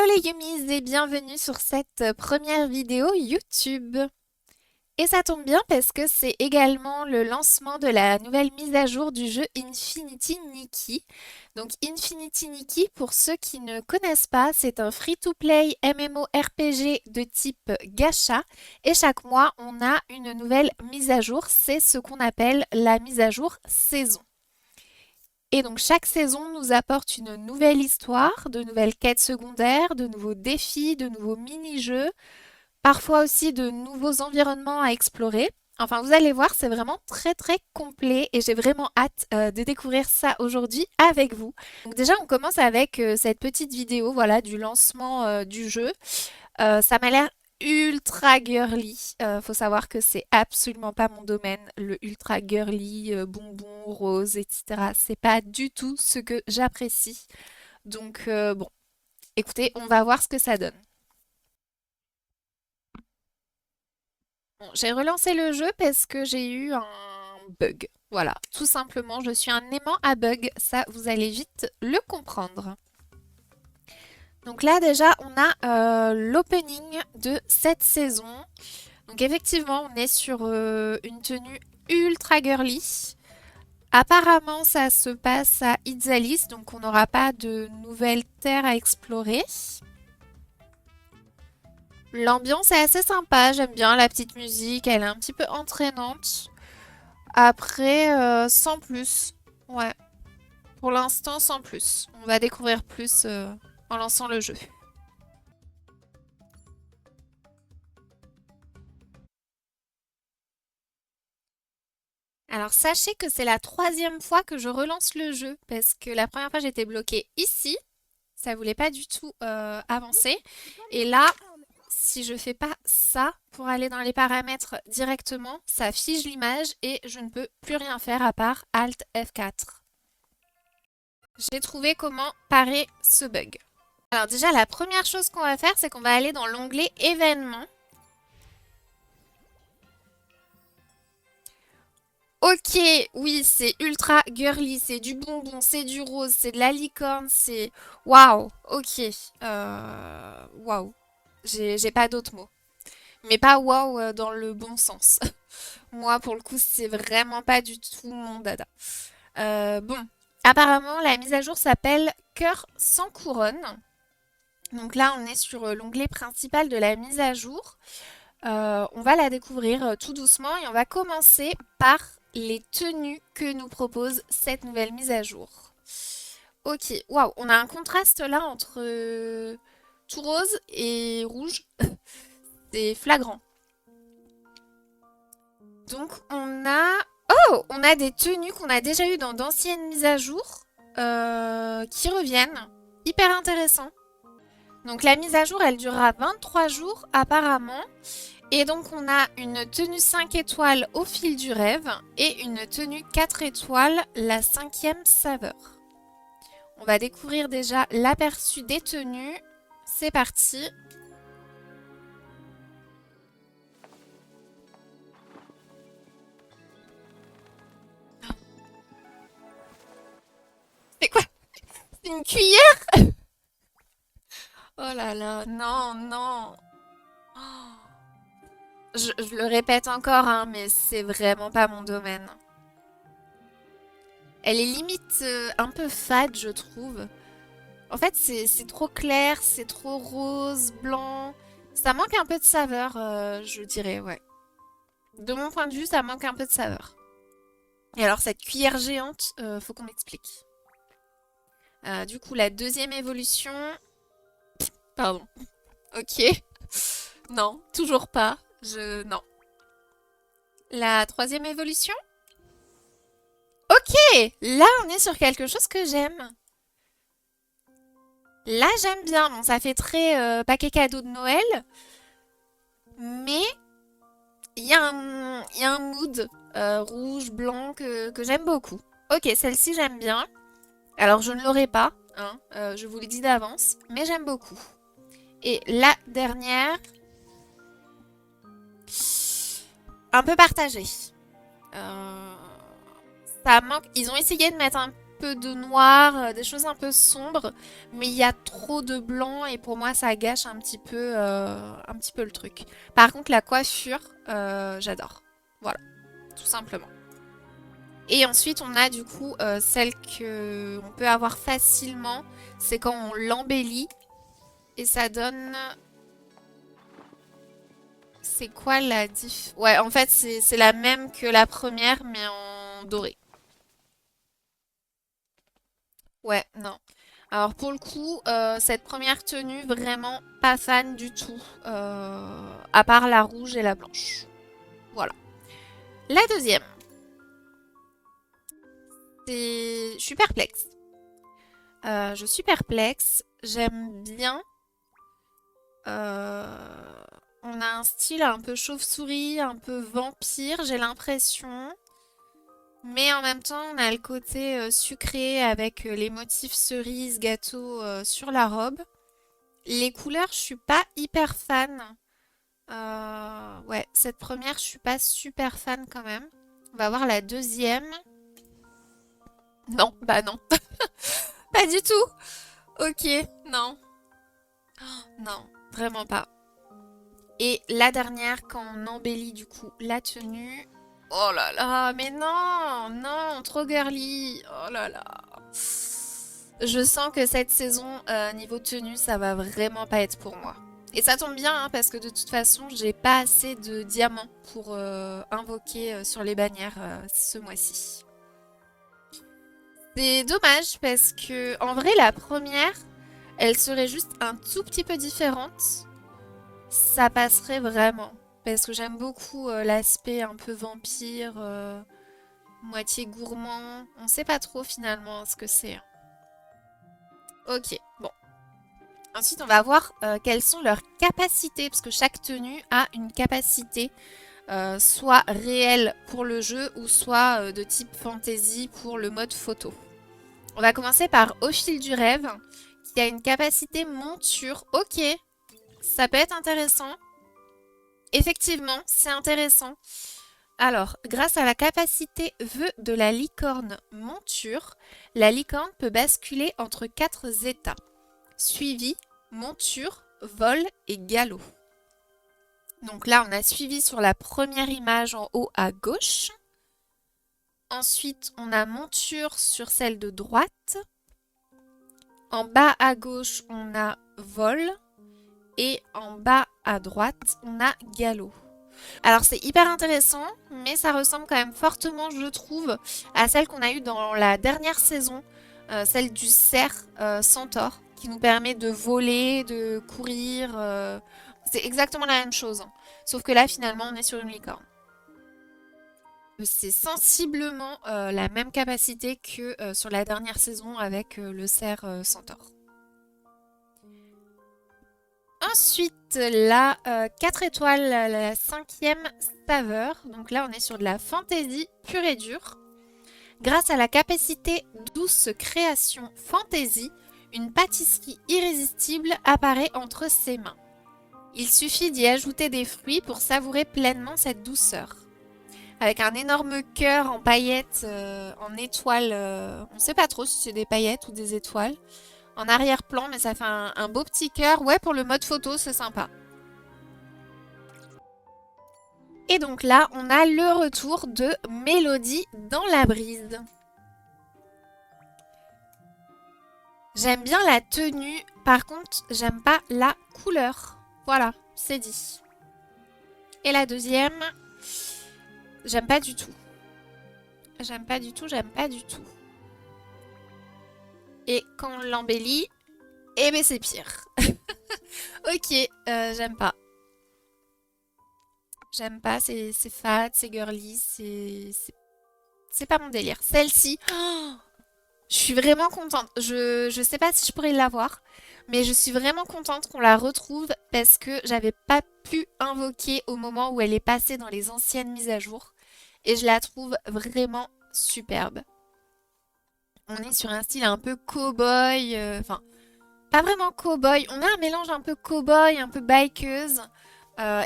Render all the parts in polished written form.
Hello les Yumis et bienvenue sur cette première vidéo YouTube. Et ça tombe bien parce que c'est également le lancement de la nouvelle mise à jour du jeu Infinity Nikki. Donc Infinity Nikki, pour ceux qui ne connaissent pas, c'est un free-to-play MMORPG de type gacha. Et chaque mois, on a une nouvelle mise à jour. C'est ce qu'on appelle la mise à jour saison. Et donc chaque saison nous apporte une nouvelle histoire, de nouvelles quêtes secondaires, de nouveaux défis, de nouveaux mini-jeux, parfois aussi de nouveaux environnements à explorer. Enfin, vous allez voir, c'est vraiment très très complet et j'ai vraiment hâte de découvrir ça aujourd'hui avec vous. Donc déjà, on commence avec cette petite vidéo, voilà, du lancement du jeu. Ça m'a l'air ultra girly. Faut savoir que c'est absolument pas mon domaine, le ultra girly, bonbon, rose, etc. C'est pas du tout ce que j'apprécie. Donc bon, écoutez, on va voir ce que ça donne. Bon, j'ai relancé le jeu parce que j'ai eu un bug. Voilà, tout simplement, je suis un aimant à bug. Ça, vous allez vite le comprendre. Donc là déjà on a l'opening de cette saison. Donc effectivement on est sur une tenue ultra girly. Apparemment ça se passe à Ixalis, donc on n'aura pas de nouvelles terres à explorer. L'ambiance est assez sympa, j'aime bien la petite musique, elle est un petit peu entraînante. Après, sans plus. Ouais, pour l'instant sans plus. On va découvrir plus en lançant le jeu. Alors sachez que c'est la troisième fois que je relance le jeu parce que la première fois j'étais bloquée ici, ça voulait pas du tout avancer. Et là, si je fais pas ça pour aller dans les paramètres directement, ça fige l'image et je ne peux plus rien faire à part Alt F4. J'ai trouvé comment parer ce bug. Alors déjà la première chose qu'on va faire c'est qu'on va aller dans l'onglet événements. Ok, oui, c'est ultra girly, c'est du bonbon, c'est du rose, c'est de la licorne, c'est... Waouh, ok. Waouh. J'ai pas d'autres mots. Mais pas waouh dans le bon sens. Moi, pour le coup, c'est vraiment pas du tout mon dada. Bon, apparemment, la mise à jour s'appelle Cœur sans couronne. Donc là, on est sur l'onglet principal de la mise à jour. On va la découvrir tout doucement et on va commencer par les tenues que nous propose cette nouvelle mise à jour. Ok, waouh, on a un contraste là entre tout rose et rouge. C'est flagrant. Donc on a... Oh, on a des tenues qu'on a déjà eues dans d'anciennes mises à jour qui reviennent. Hyper intéressant. Donc la mise à jour, elle durera 23 jours apparemment. Et donc on a une tenue 5 étoiles au fil du rêve et une tenue 4 étoiles, la cinquième saveur. On va découvrir déjà l'aperçu des tenues. C'est parti. C'est quoi? C'est une cuillère? Oh là là, non, non. Oh. Je le répète encore, hein, mais c'est vraiment pas mon domaine. Elle est limite un peu fade, je trouve. En fait, c'est trop clair, c'est trop rose, blanc. Ça manque un peu de saveur, je dirais, ouais. De mon point de vue, ça manque un peu de saveur. Et alors, cette cuillère géante, faut qu'on m'explique. Du coup, la deuxième évolution... Pardon. Ok. Non, toujours pas. Non. La troisième évolution? Ok! Là, on est sur quelque chose que j'aime. Là, j'aime bien. Bon, ça fait très paquet cadeau de Noël. Mais il y a un mood rouge, blanc que j'aime beaucoup. Ok, celle-ci, j'aime bien. Alors, je ne l'aurai pas, hein, je vous le dis d'avance, mais j'aime beaucoup. Et la dernière, un peu partagée. Ça manque. Ils ont essayé de mettre un peu de noir, des choses un peu sombres, mais il y a trop de blanc et pour moi ça gâche un petit peu le truc. Par contre la coiffure, j'adore. Voilà, tout simplement. Et ensuite on a du coup celle que on peut avoir facilement, c'est quand on l'embellit et ça donne... C'est quoi la diff? Ouais, en fait c'est la même que la première mais en doré. Ouais, non. Alors pour le coup, cette première tenue, vraiment pas fan du tout. À part la rouge et la blanche. Voilà. La deuxième, c'est... Je suis perplexe. Je suis perplexe. J'aime bien. Euh, On a un style un peu chauve-souris, un peu vampire, j'ai l'impression. Mais en même temps, on a le côté sucré avec les motifs cerises, gâteau sur la robe. Les couleurs, je suis pas hyper fan. Ouais, cette première, je suis pas super fan quand même. On va voir la deuxième. Non, bah non. Pas du tout. Ok, non. Non, vraiment pas. Et la dernière, quand on embellit du coup la tenue. Oh là là, mais non, non, trop girly. Oh là là. Je sens que cette saison, niveau tenue, ça va vraiment pas être pour moi. Et ça tombe bien, hein, parce que de toute façon, j'ai pas assez de diamants pour invoquer sur les bannières ce mois-ci. C'est dommage parce que, en vrai, la première, elle serait juste un tout petit peu différente. Ça passerait vraiment. Parce que j'aime beaucoup l'aspect un peu vampire, moitié gourmand. On sait pas trop finalement ce que c'est. Ok, bon. Ensuite, on va voir quelles sont leurs capacités, parce que chaque tenue a une capacité, soit réelle pour le jeu, ou soit de type fantasy pour le mode photo. On va commencer par Au fil du rêve, qui a une capacité monture. Ok, ça peut être intéressant. Effectivement, c'est intéressant. Alors, grâce à la capacité vœu de la licorne monture, la licorne peut basculer entre 4 états. Suivi, monture, vol et galop. Donc là, on a suivi sur la première image en haut à gauche. Ensuite, on a monture sur celle de droite. En bas à gauche, on a vol. Et en bas à droite, on a galop. Alors c'est hyper intéressant, mais ça ressemble quand même fortement, je trouve, à celle qu'on a eue dans la dernière saison, celle du cerf centaure, qui nous permet de voler, de courir. C'est exactement la même chose, hein. Sauf que là, finalement, on est sur une licorne. C'est sensiblement la même capacité que sur la dernière saison avec le cerf centaure. Ensuite, la 4 étoiles, la cinquième saveur. Donc là, on est sur de la fantaisie pure et dure. Grâce à la capacité douce création fantaisie, une pâtisserie irrésistible apparaît entre ses mains. Il suffit d'y ajouter des fruits pour savourer pleinement cette douceur. Avec un énorme cœur en paillettes, en étoiles, on ne sait pas trop si c'est des paillettes ou des étoiles. En arrière-plan, mais ça fait un beau petit cœur. Ouais, pour le mode photo, c'est sympa. Et donc là, on a le retour de Mélodie dans la brise. J'aime bien la tenue, par contre, j'aime pas la couleur. Voilà, c'est dit. Et la deuxième, j'aime pas du tout. J'aime pas du tout, j'aime pas du tout. Et quand on l'embellit, eh ben c'est pire. Ok, j'aime pas. J'aime pas, c'est fade, c'est girly, c'est pas mon délire. Celle-ci, oh, je suis vraiment contente. Je sais pas si je pourrais l'avoir, mais je suis vraiment contente qu'on la retrouve parce que j'avais pas pu invoquer au moment où elle est passée dans les anciennes mises à jour. Et je la trouve vraiment superbe. On est sur un style un peu cow-boy, enfin, pas vraiment cow-boy. On a un mélange un peu cow-boy, un peu bikeuse.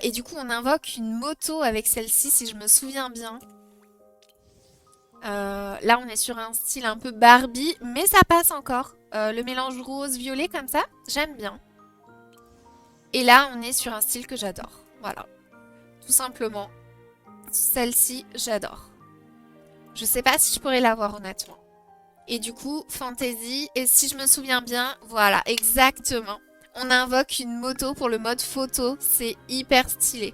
Et du coup, on invoque une moto avec celle-ci, si je me souviens bien. Là, on est sur un style un peu Barbie, mais ça passe encore. Le mélange rose-violet comme ça, j'aime bien. Et là, on est sur un style que j'adore. Voilà, tout simplement. Celle-ci, j'adore. Je sais pas si je pourrais l'avoir honnêtement. Et du coup, fantasy. Et si je me souviens bien, voilà, exactement. On invoque une moto pour le mode photo. C'est hyper stylé.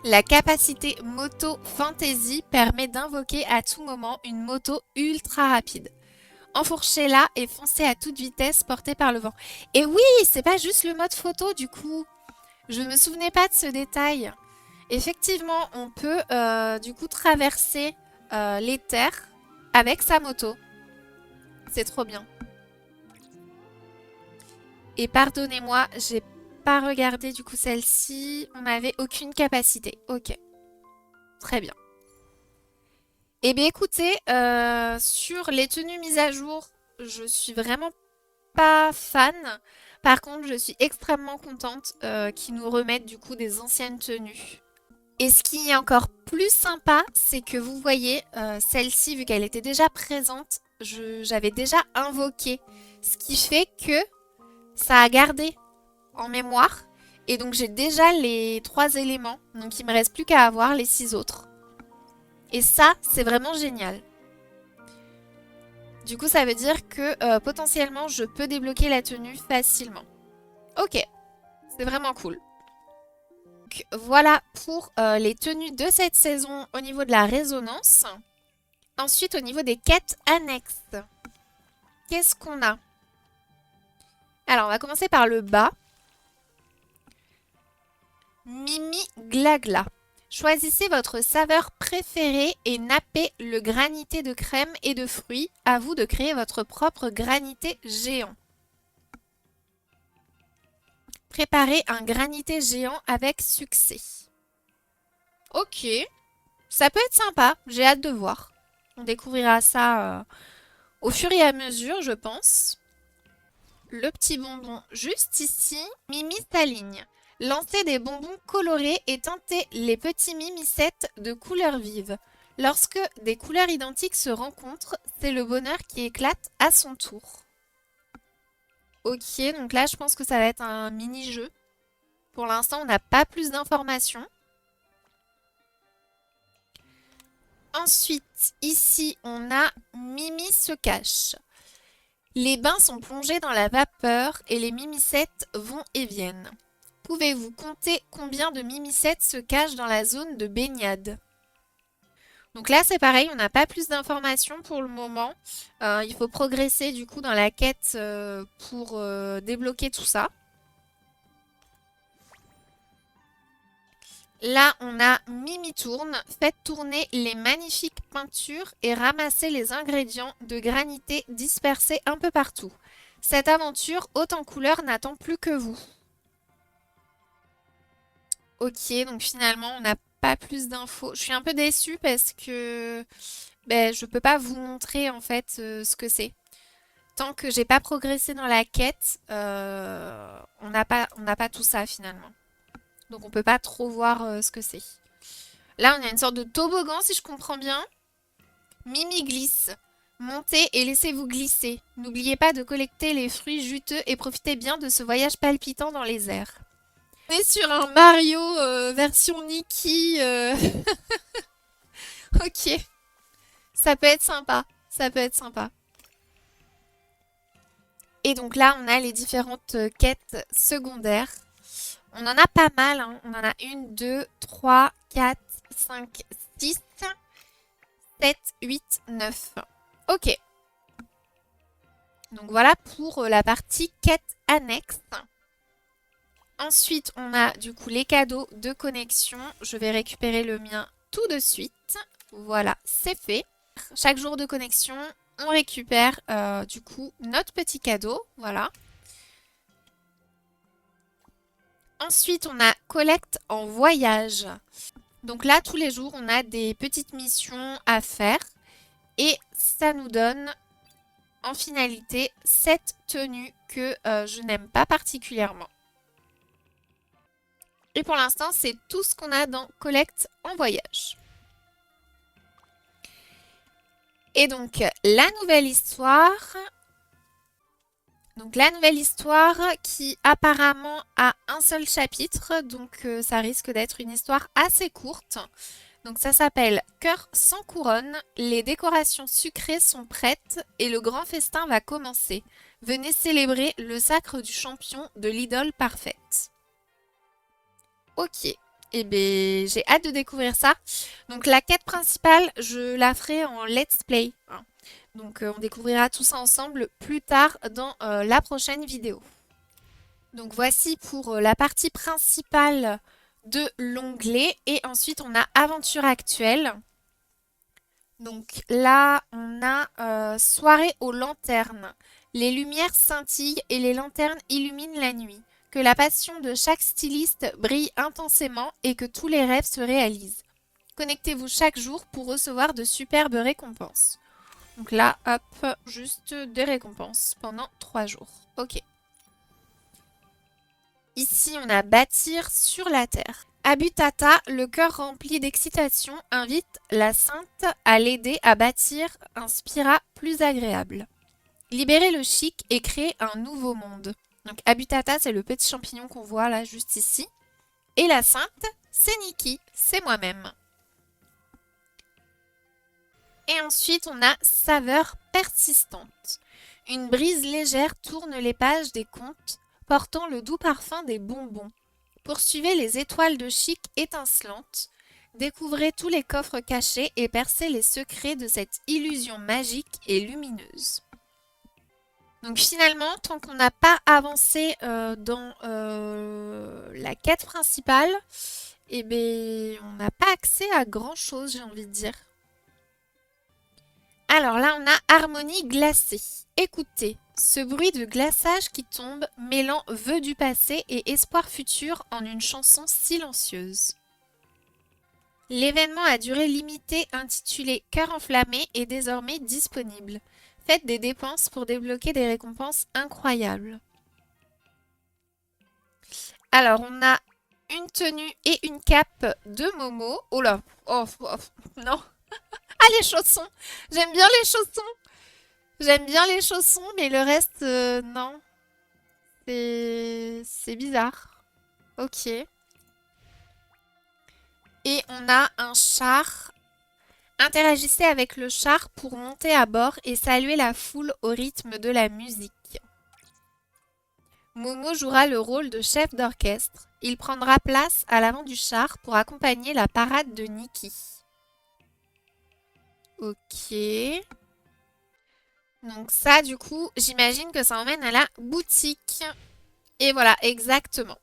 La capacité moto fantasy permet d'invoquer à tout moment une moto ultra rapide. Enfourchez-la et foncez à toute vitesse portée par le vent. Et oui, c'est pas juste le mode photo du coup. Je me souvenais pas de ce détail. Effectivement, on peut du coup traverser les terres avec sa moto. C'est trop bien. Et pardonnez-moi, j'ai pas regardé du coup celle-ci. On n'avait aucune capacité. Ok, très bien. Eh bien écoutez, sur les tenues mises à jour, je suis vraiment pas fan. Par contre, je suis extrêmement contente qu'ils nous remettent du coup des anciennes tenues. Et ce qui est encore plus sympa, c'est que vous voyez, celle-ci, vu qu'elle était déjà présente, j'avais déjà invoqué. Ce qui fait que ça a gardé en mémoire. Et donc j'ai déjà les 3 éléments. Donc il me reste plus qu'à avoir les 6 autres. Et ça, c'est vraiment génial. Du coup, ça veut dire que potentiellement, je peux débloquer la tenue facilement. Ok, c'est vraiment cool. Donc, voilà pour les tenues de cette saison au niveau de la résonance. Ensuite, au niveau des quêtes annexes, qu'est-ce qu'on a? Alors, on va commencer par le bas. Mimi Glagla. Choisissez votre saveur préférée et nappez le granité de crème et de fruits. À vous de créer votre propre granité géant. Préparez un granité géant avec succès. Ok, ça peut être sympa, j'ai hâte de voir. On découvrira ça au fur et à mesure, je pense. Le petit bonbon juste ici, Mimi s'aligne. Lancez des bonbons colorés et teintez les petits mimicettes de couleurs vives. Lorsque des couleurs identiques se rencontrent, c'est le bonheur qui éclate à son tour. Ok, donc là je pense que ça va être un mini-jeu. Pour l'instant, on n'a pas plus d'informations. Ensuite, ici, on a Mimi se cache. Les bains sont plongés dans la vapeur et les mimicettes vont et viennent. Pouvez-vous compter combien de mimicettes se cachent dans la zone de baignade? Donc là, c'est pareil, on n'a pas plus d'informations pour le moment. Il faut progresser du coup dans la quête pour débloquer tout ça. Là, on a Mimi tourne. Faites tourner les magnifiques peintures et ramassez les ingrédients de granité dispersés un peu partout. Cette aventure haute en couleurs n'attend plus que vous. Ok, donc finalement, on n'a pas plus d'infos. Je suis un peu déçue parce que je peux pas vous montrer en fait ce que c'est. Tant que j'ai pas progressé dans la quête, on n'a pas tout ça finalement. Donc on peut pas trop voir ce que c'est. Là, on a une sorte de toboggan, si je comprends bien. Mimi glisse. Montez et laissez-vous glisser. N'oubliez pas de collecter les fruits juteux et profitez bien de ce voyage palpitant dans les airs. On est sur un Mario version Nikki. Ok. Ça peut être sympa. Ça peut être sympa. Et donc là, on a les différentes quêtes secondaires. On en a pas mal, hein. On en a 1, 2, 3, 4, 5, 6, 7, 8, 9. Ok. Donc voilà pour la partie quête annexe. Ensuite, on a du coup les cadeaux de connexion. Je vais récupérer le mien tout de suite. Voilà, c'est fait. Chaque jour de connexion, on récupère du coup notre petit cadeau. Voilà. Ensuite, on a collecte en voyage. Donc là, tous les jours, on a des petites missions à faire. Et ça nous donne en finalité cette tenue que je n'aime pas particulièrement. Et pour l'instant, c'est tout ce qu'on a dans collecte en voyage. Et donc, la nouvelle histoire. Donc, la nouvelle histoire qui apparemment a un seul chapitre. Donc, ça risque d'être une histoire assez courte. Donc, ça s'appelle Cœur sans couronne. Les décorations sucrées sont prêtes et le grand festin va commencer. Venez célébrer le sacre du champion de l'idole parfaite. Ok. Eh bien, j'ai hâte de découvrir ça. Donc, la quête principale, je la ferai en let's play, hein. Donc, on découvrira tout ça ensemble plus tard dans la prochaine vidéo. Donc, voici pour la partie principale de l'onglet. Et ensuite, on a Aventure actuelle. Donc, là, on a Soirée aux lanternes. Les lumières scintillent et les lanternes illuminent la nuit. Que la passion de chaque styliste brille intensément et que tous les rêves se réalisent. Connectez-vous chaque jour pour recevoir de superbes récompenses. Donc là, hop, juste des récompenses pendant 3 jours. Ok. Ici, on a bâtir sur la terre. Abutata, le cœur rempli d'excitation, invite la sainte à l'aider à bâtir un spirat plus agréable. Libérer le chic et créer un nouveau monde. Donc Abutata, c'est le petit champignon qu'on voit là, juste ici. Et la sainte, c'est Nikki, c'est moi-même. Et ensuite, on a saveur persistante. Une brise légère tourne les pages des contes, portant le doux parfum des bonbons. Poursuivez les étoiles de chic étincelantes. Découvrez tous les coffres cachés et percez les secrets de cette illusion magique et lumineuse. Donc finalement, tant qu'on n'a pas avancé dans la quête principale, eh bien, on n'a pas accès à grand chose, j'ai envie de dire. Alors là, on a harmonie glacée. Écoutez, ce bruit de glaçage qui tombe, mêlant vœux du passé et espoir futur en une chanson silencieuse. L'événement à durée limitée intitulé Cœur enflammé est désormais disponible. Faites des dépenses pour débloquer des récompenses incroyables. Alors, on a une tenue et une cape de Momo. Oh là, oh, non. Ah, les chaussons. J'aime bien les chaussons. J'aime bien les chaussons, mais le reste, non. C'est bizarre. Ok. Et on a un char. Interagissez avec le char pour monter à bord et saluer la foule au rythme de la musique. Momo jouera le rôle de chef d'orchestre. Il prendra place à l'avant du char pour accompagner la parade de Nikki. Ok. Donc ça, du coup, j'imagine que ça emmène à la boutique. Et voilà, exactement.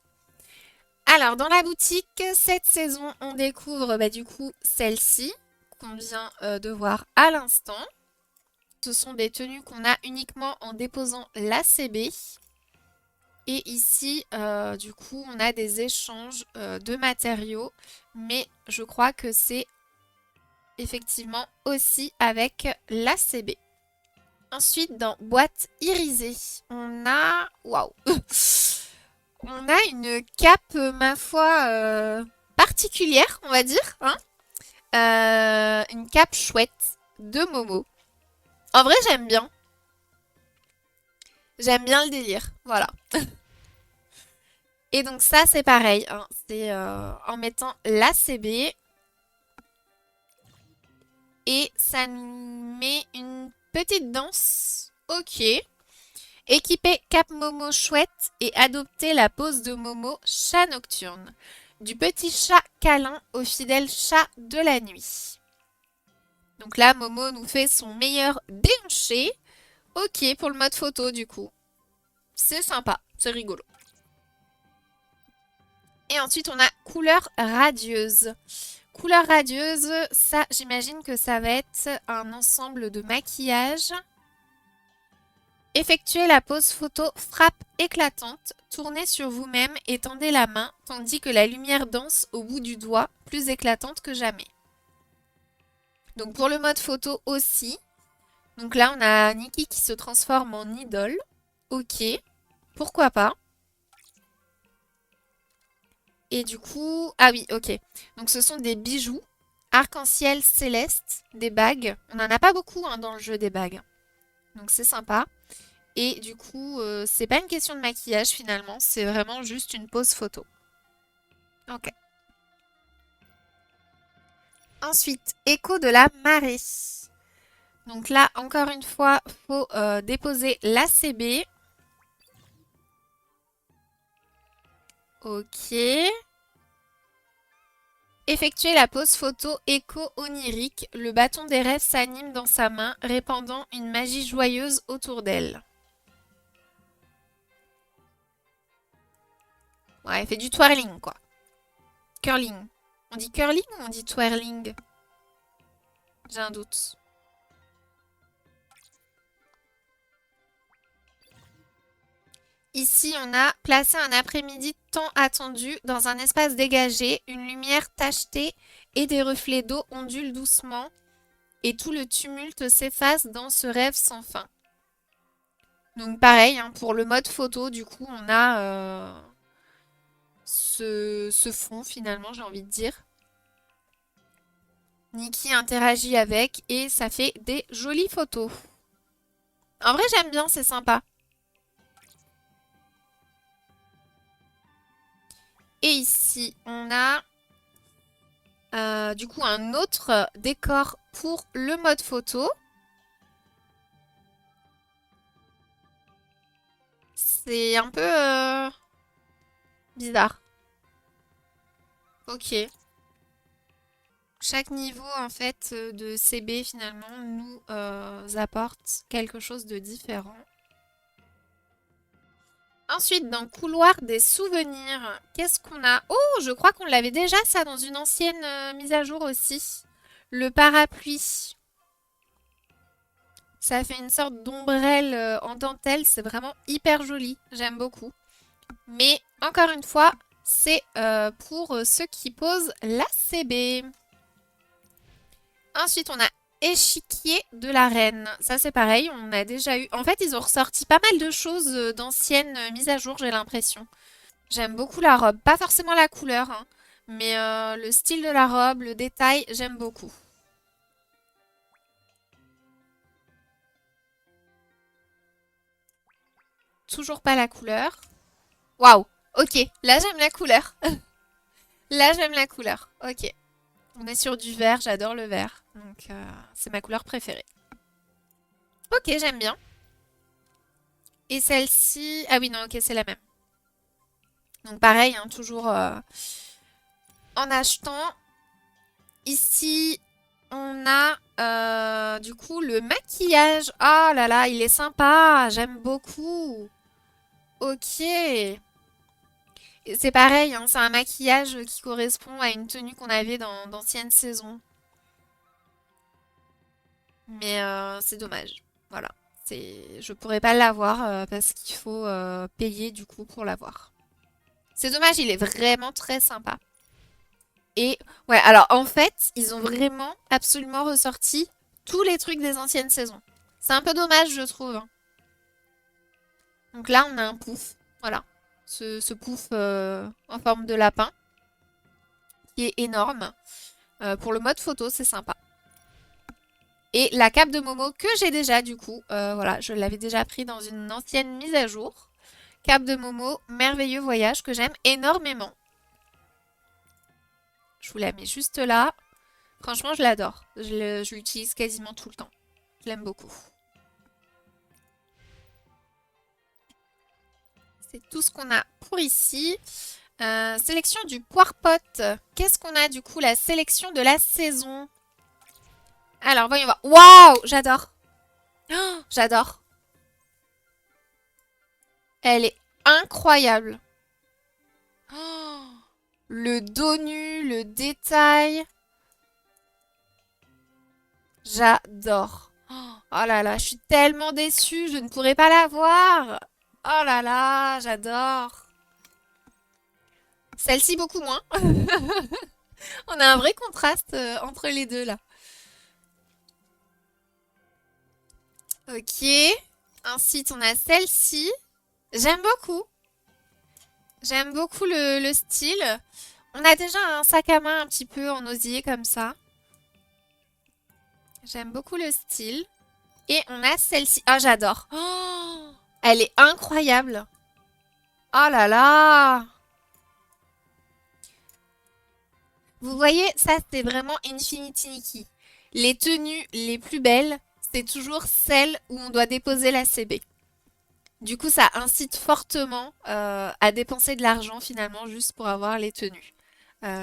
Alors, dans la boutique, cette saison, on découvre du coup celle-ci qu'on vient de voir à l'instant. Ce sont des tenues qu'on a uniquement en déposant l'ACB. Et ici, du coup, on a des échanges de matériaux. Mais je crois que c'est effectivement aussi avec l'ACB. Ensuite, dans boîte irisée, on a... Waouh. On a une cape, ma foi, particulière, on va dire, hein. Une cape chouette de Momo. En vrai, j'aime bien. J'aime bien le délire, voilà. Et donc ça, c'est pareil, hein. C'est en mettant l'ACB. Et ça nous met une petite danse. Ok. Équipez Cap Momo chouette et adoptez la pose de Momo chat nocturne. Du petit chat câlin au fidèle chat de la nuit. Donc là, Momo nous fait son meilleur déhanché. Ok, pour le mode photo du coup. C'est sympa, c'est rigolo. Et ensuite, on a couleur radieuse. Couleur radieuse, ça, j'imagine que ça va être un ensemble de maquillage. Effectuez la pose photo frappe éclatante, tournez sur vous-même et tendez la main, tandis que la lumière danse au bout du doigt, plus éclatante que jamais. Donc pour le mode photo aussi. Donc là, on a Nikki qui se transforme en idole. Ok, pourquoi pas. Et du coup, ah oui, ok. Donc ce sont des bijoux arc-en-ciel céleste, des bagues. On n'en a pas beaucoup hein, dans le jeu des bagues. Donc c'est sympa. Et du coup, c'est pas une question de maquillage finalement, c'est vraiment juste une pose photo. Ok. Ensuite, écho de la marée. Donc là, encore une fois, faut déposer l'ACB. Ok. Effectuer la pose photo écho onirique. Le bâton des rêves s'anime dans sa main, répandant une magie joyeuse autour d'elle. Ouais, elle fait du twirling, quoi. Curling. On dit curling ou on dit twirling? J'ai un doute. Ici, on a placé un après-midi tant attendu dans un espace dégagé, une lumière tachetée et des reflets d'eau ondulent doucement et tout le tumulte s'efface dans ce rêve sans fin. Donc pareil, hein, pour le mode photo, du coup, on a ce fond finalement, j'ai envie de dire. Nikki interagit avec et ça fait des jolies photos. En vrai, j'aime bien, c'est sympa. Et ici, on a du coup un autre décor pour le mode photo. C'est un peu bizarre. Ok. Chaque niveau en fait de CB finalement nous apporte quelque chose de différent. Ensuite, dans couloir des souvenirs, qu'est-ce qu'on a? Oh, je crois qu'on l'avait déjà ça dans une ancienne mise à jour aussi. Le parapluie. Ça fait une sorte d'ombrelle en dentelle. C'est vraiment hyper joli. J'aime beaucoup. Mais encore une fois, c'est pour ceux qui posent la CB. Ensuite, on a échiquier de la reine. Ça, c'est pareil. On a déjà eu... En fait, ils ont ressorti pas mal de choses d'anciennes mises à jour, j'ai l'impression. J'aime beaucoup la robe. Pas forcément la couleur, hein, mais le style de la robe, le détail, j'aime beaucoup. Toujours pas la couleur. Waouh! Ok, là j'aime la couleur. Là j'aime la couleur. Ok. On est sur du vert, j'adore le vert. Donc c'est ma couleur préférée. Ok, j'aime bien. Et celle-ci... Ah oui, non, ok, c'est la même. Donc pareil, hein, toujours en achetant. Ici, on a du coup le maquillage. Oh là là, il est sympa. J'aime beaucoup. Ok. C'est pareil, hein, c'est un maquillage qui correspond à une tenue qu'on avait dans d'anciennes saisons. Mais c'est dommage. Voilà. Je pourrais pas l'avoir parce qu'il faut payer du coup pour l'avoir. C'est dommage, il est vraiment très sympa. Et ouais, alors en fait, ils ont vraiment absolument ressorti tous les trucs des anciennes saisons. C'est un peu dommage, je trouve, hein. Donc là, on a un pouf. Voilà. Ce pouf en forme de lapin qui est énorme. Pour le mode photo, c'est sympa. Et la cape de Momo que j'ai déjà du coup. Voilà, je l'avais déjà pris dans une ancienne mise à jour. Cape de Momo, merveilleux voyage que j'aime énormément. Je vous la mets juste là. Franchement, je l'adore. Je l'utilise quasiment tout le temps. Je l'aime beaucoup. C'est tout ce qu'on a pour ici. Sélection du poire pot. Qu'est-ce qu'on a du coup? La sélection de la saison. Alors, voyons voir. Waouh! J'adore. Oh, j'adore. Elle est incroyable. Oh, le dos nu, le détail. J'adore. Oh là là, je suis tellement déçue. Je ne pourrais pas la voir. Oh là là, j'adore. Celle-ci, beaucoup moins. On a un vrai contraste entre les deux là. Ok. Ensuite, on a celle-ci. J'aime beaucoup. J'aime beaucoup le style. On a déjà un sac à main un petit peu en osier comme ça. J'aime beaucoup le style. Et on a celle-ci. Ah, j'adore. Oh, elle est incroyable. Oh là là. Vous voyez, ça c'est vraiment Infinity Nikki. Les tenues les plus belles, c'est toujours celles où on doit déposer la CB. Du coup, ça incite fortement à dépenser de l'argent finalement juste pour avoir les tenues.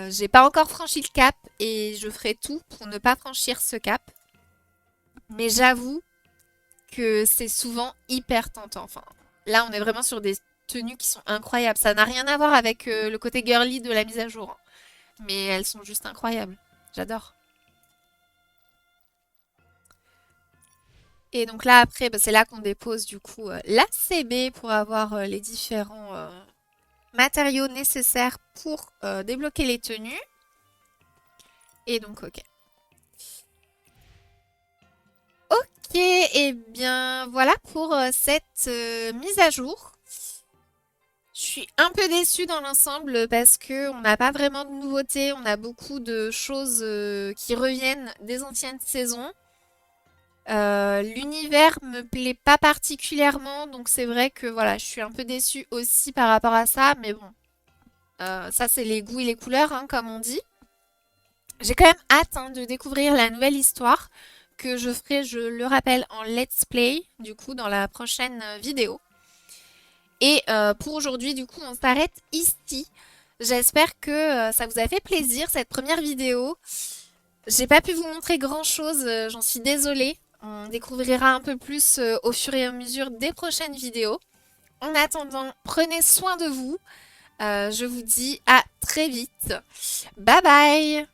J'ai pas encore franchi le cap et je ferai tout pour ne pas franchir ce cap. Mais j'avoue que c'est souvent hyper tentant. Enfin, là, on est vraiment sur des tenues qui sont incroyables. Ça n'a rien à voir avec le côté girly de la mise à jour, hein. Mais elles sont juste incroyables. J'adore. Et donc là, après, bah, c'est là qu'on dépose du coup la CB pour avoir les différents matériaux nécessaires pour débloquer les tenues. Et donc, ok. Ok, et bien voilà pour cette mise à jour. Je suis un peu déçue dans l'ensemble parce que on n'a pas vraiment de nouveautés. On a beaucoup de choses qui reviennent des anciennes saisons. L'univers me plaît pas particulièrement, donc c'est vrai que voilà, je suis un peu déçue aussi par rapport à ça, mais bon, ça c'est les goûts et les couleurs, hein, comme on dit. J'ai quand même hâte hein, de découvrir la nouvelle histoire que je ferai, je le rappelle, en let's play, du coup, dans la prochaine vidéo. Et pour aujourd'hui, du coup, on s'arrête ici. J'espère que ça vous a fait plaisir, cette première vidéo. J'ai pas pu vous montrer grand-chose, j'en suis désolée. On découvrira un peu plus au fur et à mesure des prochaines vidéos. En attendant, prenez soin de vous. Je vous dis à très vite. Bye bye!